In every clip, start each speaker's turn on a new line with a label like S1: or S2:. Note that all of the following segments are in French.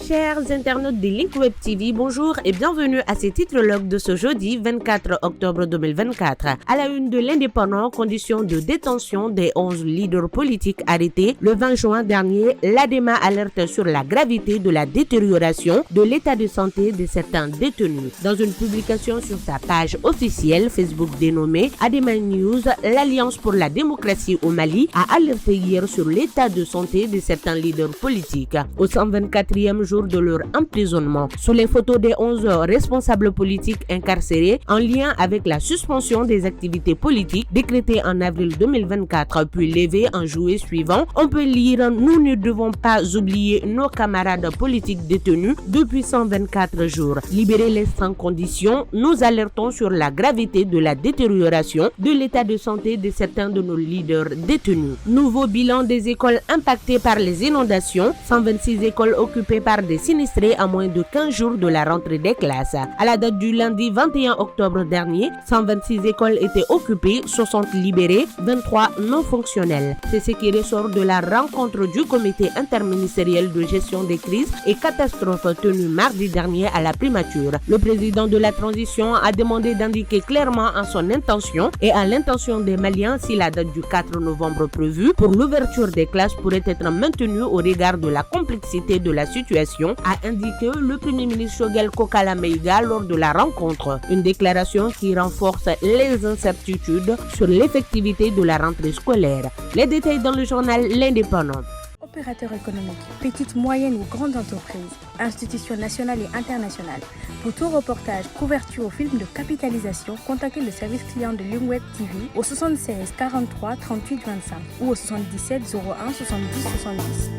S1: Chers internautes de Link Web TV, bonjour et bienvenue à ces titres-log de ce jeudi 24 octobre 2024. À la une de l'Indépendant, conditions de détention des 11 leaders politiques arrêtés le 20 juin dernier, l'ADEMA alerte sur la gravité de la détérioration de l'état de santé de certains détenus. Dans une publication sur sa page officielle Facebook dénommée ADEMA News, l'Alliance pour la démocratie au Mali a alerté hier sur l'état de santé de certains leaders politiques. Au 124e jour de leur emprisonnement, sous les photos des 11 responsables politiques incarcérés en lien avec la suspension des activités politiques décrétée en avril 2024 puis levée en juillet suivant, on peut lire: nous ne devons pas oublier nos camarades politiques détenus depuis 124 jours. Libérez-les sans condition. Nous alertons sur la gravité de la détérioration de l'état de santé de certains de nos leaders détenus. Nouveau bilan des écoles impactées par les inondations. 126 écoles occupées par des sinistrés à moins de 15 jours de la rentrée des classes. À la date du lundi 21 octobre dernier, 126 écoles étaient occupées, 60 libérées, 23 non fonctionnelles. C'est ce qui ressort de la rencontre du comité interministériel de gestion des crises et catastrophes tenue mardi dernier à la primature. Le président de la transition a demandé d'indiquer clairement en son intention et à l'intention des Maliens si la date du 4 novembre prévue pour l'ouverture des classes pourrait être maintenue au regard de la complexité de la situation, a indiqué le Premier ministre Choguel Kokala Maïga lors de la rencontre. Une déclaration qui renforce les incertitudes sur l'effectivité de la rentrée scolaire. Les détails dans le journal L'Indépendant.
S2: Opérateurs économiques, petites, moyennes ou grandes entreprises, institutions nationales et internationales. Pour tout reportage, couverture ou film de capitalisation, contactez le service client de Link Web TV au 76 43 38 25 ou au 77 01 70 70.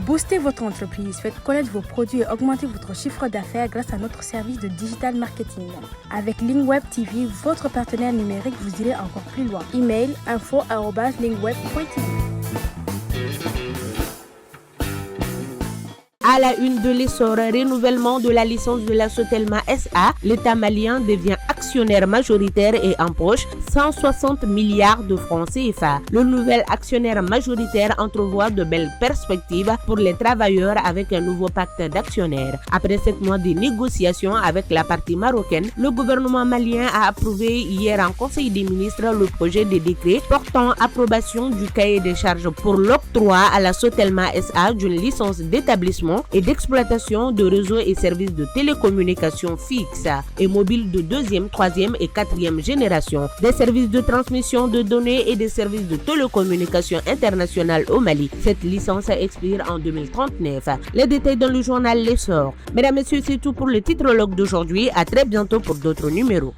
S2: Boostez votre entreprise, faites connaître vos produits et augmentez votre chiffre d'affaires grâce à notre service de digital marketing. Avec Link Web TV, votre partenaire numérique, vous irez encore plus loin. Email info@linkweb.tv.
S1: À la une de l'essor, renouvellement de la licence de la Sotelma SA, l'État malien devient actionnaire majoritaire et empoche 160 milliards de francs CFA. Le nouvel actionnaire majoritaire entrevoit de belles perspectives pour les travailleurs avec un nouveau pacte d'actionnaires. Après 7 mois de négociations avec la partie marocaine, le gouvernement malien a approuvé hier en Conseil des ministres le projet de décret portant approbation du cahier des charges pour l'octroi à la Sotelma SA d'une licence d'établissement et d'exploitation de réseaux et services de télécommunications fixes et mobiles de 2e, 3e et 4e génération, des services de transmission de données et des services de télécommunications internationales au Mali. Cette licence expire en 2039. Les détails dans le journal L'Essor. Mesdames et messieurs, c'est tout pour le titre log d'aujourd'hui. À très bientôt pour d'autres numéros.